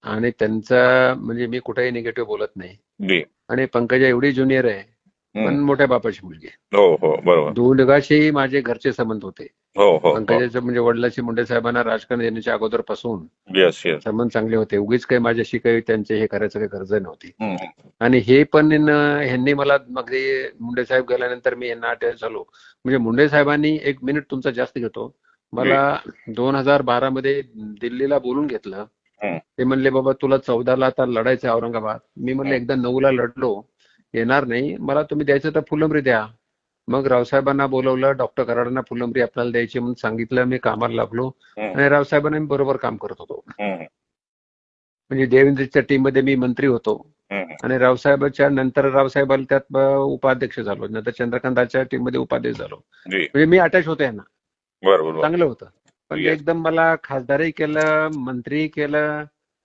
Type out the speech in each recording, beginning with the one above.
आणि त्यांचा म्हणजे मी कुठेही निगेटिव्ह बोलत नाही. जी. आणि पंकजा एवढी ज्युनियर आहे, हम्म. पण मोठ्या बापाची मुलगी आहे. हो हो बरोबर. दोघांशीही माझे घरचे संबंध होते. हो हो हो. पंकजाचं म्हणजे वडिलांशी मुंडे साहेबांना राजकारण येण्याच्या अगोदरपासून येस येस. संबंध चांगले होते. उगीच काही माझ्याशी काही त्यांचे हे करायचं काही गरज नव्हती. हम्म. आणि हे पण ह्यांनी मला मग मुंडे साहेब गेल्यानंतर मी यांना अटॅच झालो. म्हणजे मुंडे साहेबांनी, एक मिनिट तुमचा जास्त घेतो, जी. मला 2012 मध्ये दिल्लीला बोलून घेतलं. हम्म. ते म्हणले बाबा तुला 14ला आता लढायचं औरंगाबाद. मी म्हणलं हम्म. एकदा 9ला लढलो, येणार नाही, मला तुम्ही द्यायचं तर फुलंब्री द्या. मग रावसाहेबांना बोलवलं, डॉक्टर कराडांना फुलंब्री आपल्याला द्यायची म्हणून सांगितलं. मी कामाला लागलो हम्म. आणि रावसाहेबांना मी बरोबर काम करत होतो. हम्म. म्हणजे देवेंद्रच्या टीम मध्ये मी मंत्री होतो. हम्म. आणि रावसाहेबांच्या नंतर रावसाहेबांना त्यात उपाध्यक्ष झालो. नंतर चंद्रकांताच्या टीम मध्ये उपाध्यक्ष झालो. जी. म्हणजे मी अटॅच होतो यांना. बरोबर. चांगलं होतं. पण येस. एकदम मला खासदारही केलं, मंत्री केलं,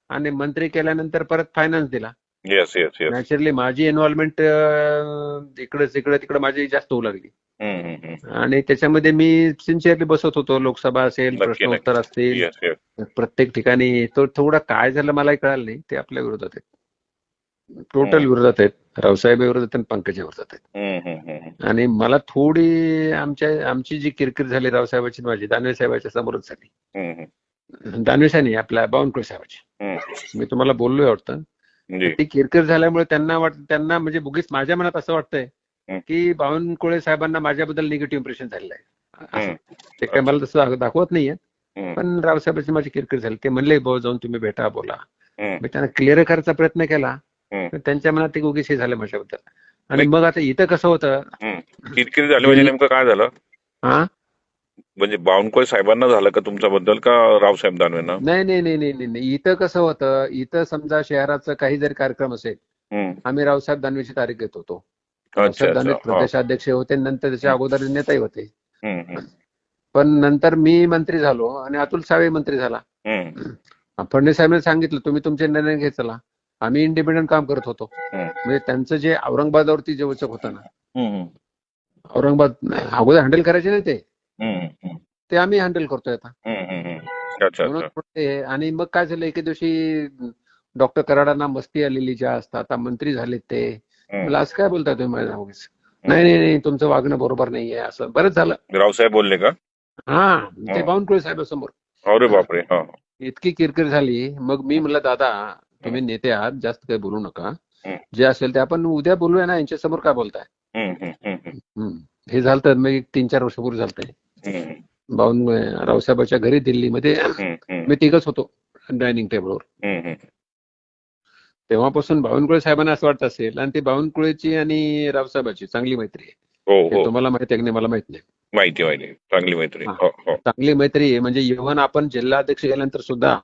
आणि मंत्री केल्यानंतर परत फायनान्स दिला. Yes yes yes. नॅचरली माझी इन्व्हॉल्वमेंट इकडे तिकडे माझी जास्त होऊ लागली. आणि त्याच्यामध्ये मी सिन्सिअरली बसत होतो. लोकसभा असेल, नक्की प्रश्न उत्तर नक्की. असतील, येस येस. प्रत्येक ठिकाणी. तो थोडा काय झालं मलाही कळालं नाही. ते आपल्या विरोधात आहेत, टोटल हम्म. विरोधात आहेत. रावसाहेब विरोधात आणि पंकजा विरोधात आहेत. आणि मला थोडी आमची जी किरकिर झाली रावसाहेबांची माझी दानवे साहेबांच्या समोरच झाली. हम्म. दानवे साहेब नाही, आपल्या बावनकुळे साहेबांची. मी तुम्हाला बोललोय वाटतं. तर जी. ती किरकिर झाल्यामुळे त्यांना म्हणजे बुगीच माझ्या मनात असं वाटतंय हम्म. की बावनकुळे साहेबांना माझ्याबद्दल निगेटिव्ह इम्प्रेशन झालेलं आहे असं. हम्म. ते काय अच्छा. मला तसं दाखवत नाहीये. हम्म. पण रावसाहेबांची माझी किरकिर झाली. ते म्हणले भाऊ जाऊन तुम्ही भेटा, बोला. हम्म. मी त्यांना क्लिअर करायचा प्रयत्न केला. हम्म. तर त्यांच्या मनात ते उगीच हे झालं माझ्याबद्दल. आणि नाही. मग आता इथं कसं होतं, हम्म. किरकिर झाली म्हणजे नेमकं काय झालं? हा, म्हणजे बावनकुळे साहेबांना झालं का तुमच्याबद्दल, का रावसाहेब दानवेंना? नाही नाही नाही नाही नाही, इथं कसं होतं, इथं समजा शहराचा काही जरी कार्यक्रम असेल, हम्म. आम्ही रावसाहेब दानवेची तारीख घेत होतो. अच्छा रावसाहेब अच्छा. दानवे हा. प्रदेशाध्यक्ष होते, नंतर त्याच्या हम्म. अगोदर नेताही होते. हम्म. पण नंतर मी मंत्री झालो आणि अतुल सावे मंत्री झाला. हम्म. फडणवीस साहेबांनी सांगितलं तुम्ही तुमचे निर्णय घे, चला. आम्ही इंडिपेंडंट काम करत होतो. हम्म. म्हणजे त्यांचं जे औरंगाबादवरती जे वचक होतं ना, हम्म. औरंगाबाद अगोदर हँडल करायचे नाही हम्म. ते आम्ही हँडल करतोय आता. अच्छा म्हणून अच्छा. आणि मग काय झालं, एके दिवशी डॉक्टर कराडांना मस्ती आलेली जास्त, आता मंत्री झालेत ते. हम्म. मला असं काय बोलताय तुम्ही माझ्या उगीच? नाही नाही नाही, तुमचं वागणं बरोबर नाहीये, असं बरंच झालं. रावसाहेब बोलले का? हा, ते हं. बावनकुळे साहेबांसमोर अरे बापरे. हा. इतकी किरकिर झाली. मग मी हं. म्हणलं दादा, हं. तुम्ही नेते आहात, जास्त काही बोलू नका. हं. जे असेल ते आपण उद्या बोलूया ना, यांच्यासमोर काय बोलताय? हं. हं. हं. हम्म. हे झालं तर मग 3-4 वर्षापूर्वी झालतंय. हं. रावसाहेबांच्या घरी दिल्लीमध्ये हं. हं. मी तिघच होतो डायनिंग टेबलवर. हं. तेव्हापासून बावनकुळे साहेबांना असं वाटत असेल, आणि ती बावनकुळेची आणि रावसाहेबांची चांगली मैत्री आहे. हो हे हो. तुम्हाला माहिती आहे की नाही मला माहित नाही. माहिती माहिती. चांगली मैत्री. हा, हो हो. चांगली मैत्री आहे. म्हणजे इव्हन आपण जिल्हाध्यक्ष गेल्यानंतर सुद्धा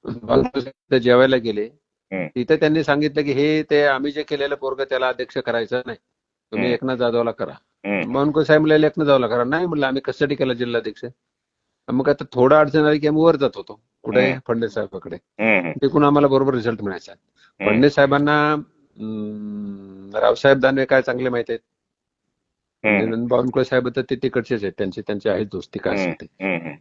बावनकुळे साहेब जेवायला गेले, हं. तिथे त्यांनी सांगितलं की हे ते आम्ही जे केलेलं पोरग त्याला अध्यक्ष करायचं नाही, तुम्ही हं. एकनाथ जाधवला करा. हं. बावनकुळे साहेब म्हणले एकनाथ जाधवला करा. नाही म्हणलं आम्ही कशासाठी केला जिल्हाध्यक्ष. मग आता थोडं अडचण आली की आम्ही वर जात होतो, कुठे, हं. फडणवीस साहेबांकडे. हं. तिकडून आम्हाला बरोबर रिझल्ट मिळायचा. हं. फडणवीस साहेबांना रावसाहेब दानवे काय चांगले माहित आहेत. हं. आणि बावनकुळे साहेब तर ते तिकडचेच आहेत, त्यांचे आहेत दोस्ती काय हं. असेल ते. हं.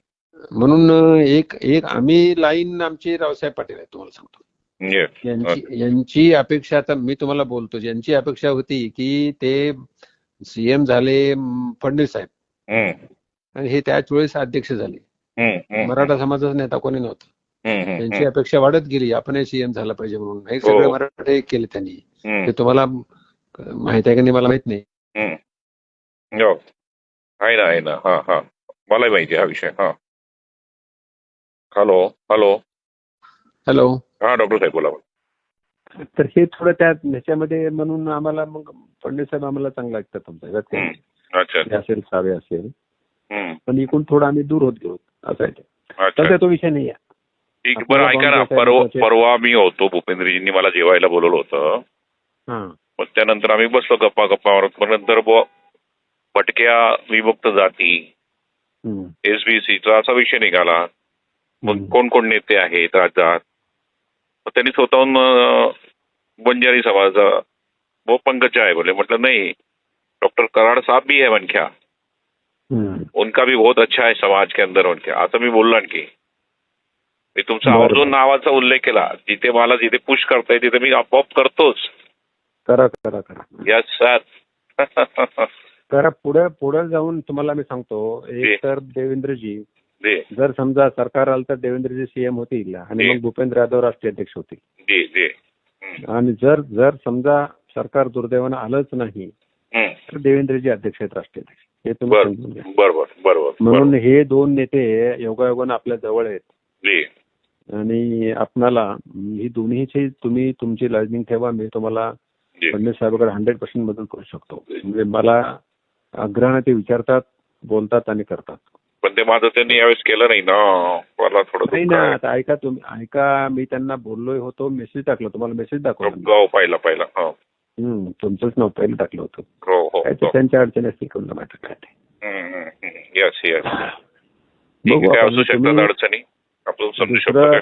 म्हणून एक एक आम्ही लाईन आमची रावसाहेब पाटील आहे, तुम्हाला सांगतो. येस. यांची अपेक्षा, आता मी तुम्हाला बोलतो, यांची अपेक्षा होती की ते सीएम झाले फडणवीस साहेब, हं. आणि हे त्याच वेळेस अध्यक्ष झाले. हं. हं. मराठा समाजाचा नेता कोणी नव्हता. हं. हं. त्यांची हं. अपेक्षा वाढत गेली, आपणही सीएम झाला पाहिजे म्हणून. हे हो सगळे हो. मराठे केले त्यांनी. हं. ते तुम्हाला माहित आहे की नाही मला माहित नाही. हं. हो. आहे ना आहे ना. हा हा. मलाही माहिती आहे हा विषय. हा. Hello hello. हॅलो. हा डॉक्टर साहेब बोला. तर हे थोडं त्या ह्याच्यामध्ये, म्हणून आम्हाला मग फडणवीस साहेब आम्हाला चांगलं लागतात तुमचं, यात काही नाही. अच्छा हे असेल, सावे असेल, हं. पण इकडून थोडं आम्ही दूर होत गेलो, असं आहे ते. अच्छा. तर तो विषय नाही आहे. ठीक. बरं आपल्याला ऐका ना, बावनकुळे साहेबांचे परवा मी होतो, भूपेंद्रजींनी मला जेवायला बोलवलं होतं. हा मग त्यानंतर आम्ही बसलो गप्पा गप्पा मारत. मग नंतर भटक्या, विमुक्त जाती, हम्म, एसबीसीचा असा विषय निघाला. मग कोण कोण नेते आहेत राज्यात. मग त्यांनी स्वतःहून बंजारी समाजाचा वो पंकजा है बोले. म्हटलं नहीं, डॉक्टर कराड़ साहब भी है मनख्या, हम्म. उनका भी बहुत अच्छा है समाज के अंदर उनके, असं मी बोललो आणखी. मी तुमचा बरं, आवर्जून बरं. नावाचा उल्लेख केला. जिथे मला जिथे पुश करताय तिथे मी आपोआप करतोच. करा करा करा यस सर. करा. पुढे पुढे जाऊन तुम्हाला मी सांगतो, जी. एक तर देवेंद्रजी, जी जर समजा सरकार आलं तर देवेंद्रजी सीएम होतील आणि जी. मग भूपेंद्र यादव राष्ट्रीय अध्यक्ष होतील. जी जी. आणि जर जर समजा सरकार दुर्दैवानं आलंच नाही तर देवेंद्रजी अध्यक्ष आहेत, राष्ट्रीय अध्यक्ष. हे तुम्ही बर समजून घ्या. बरोबर बरोबर. म्हणून हे दोन नेते योगायोगानं आपल्या जवळ आहेत जी आणि आपणाला ही दोन्हीची तुम्ही तुमची लायझनिंग ठेवा. मी तुम्हाला जी. फडणवीस साहेबांकडे 100% मदत करू शकतो. म्हणजे मला आग्रहाने ते विचारतात, बोलतात आणि करतात. पण ते माझं त्यांनी यावेळेस केलं नाही ना. मला थोडं नाही दुःख ना. आहे. आता ऐका तुम्ही, ऐका, मी त्यांना बोललोय होतो, मेसेज टाकला, तुम्हाला मेसेज दाखवला मी. गाव पाहिला पाहिला. हो तुमचंच नाव पहिलं टाकलं होतं. हो हो काय ते त्यांच्या अडचणी असतील, कोणतं माहिती काय ते. Yes yes. बघू काय आपण. असू शकतात तुम्ही अडचणी, आपण समजू शकतो दुसरं, काय.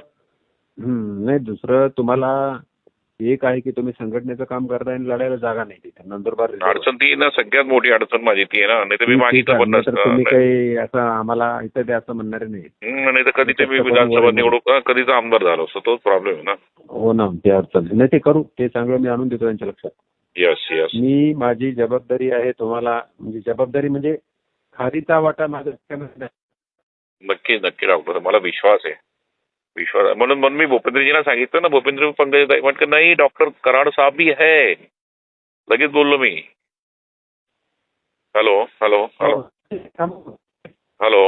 नाही दुसरं तुम्हाला एक आहे की तुम्ही संघटनेचं काम करताय आणि लढायला जागा नाही तिथे. नंदुरबार रिझर्व्ह. अडचण ती ना, सगळ्यात मोठी अडचण माझी ती आहे ना. नाही तर मी ठीक मागितलं आहे. पण नाहीतर तुम्ही नसतं. काही असं आम्हाला इथं द्या असं म्हणणारे नाही. नाही तर कधी ते मी विधानसभा निवडून कधीच आमदार झालो असतो. तोच प्रॉब्लेम आहे ना. हो ना, ते अडचण नाही. ते करू, ते चांगलं मी आणून देतो त्यांच्या लक्षात. Yes yes. मी, माझी जबाबदारी आहे तुम्हाला, म्हणजे जबाबदारी म्हणजे खारीचा वाटा माझा नाही. नक्की नक्की डॉक्टर, मला विश्वास आहे. विश्वास आहे. म्हणून मी भूपेंद्रजींना सांगितलं ना, भूपेंद्र पंकज म्हटलं नाही डॉक्टर कराड साहब भी है. लगेच बोललो मी. Hello hello hello hello.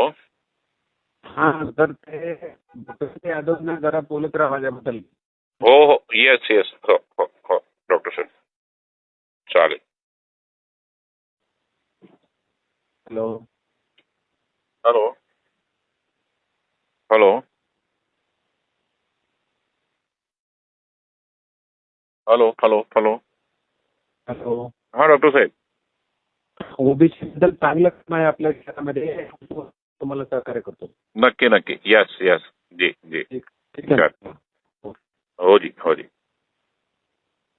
हा, तर ते भूपेंद्र यादवना जरा बोलत राहा माझ्याबद्दल. हो हो येस येस. हो हो हो डॉक्टर साहेब चालेल. Hello hello hello hello hello hello. Hello. हा डॉक्टर साहेब. ओबीसी बद्दल चांगलं काम आहे आपल्या शहरामध्ये, तुम्हाला सहकार्य करतो. नक्की नक्की. Yes yes. जी जी. ठीक आहे. हो जी हो जी.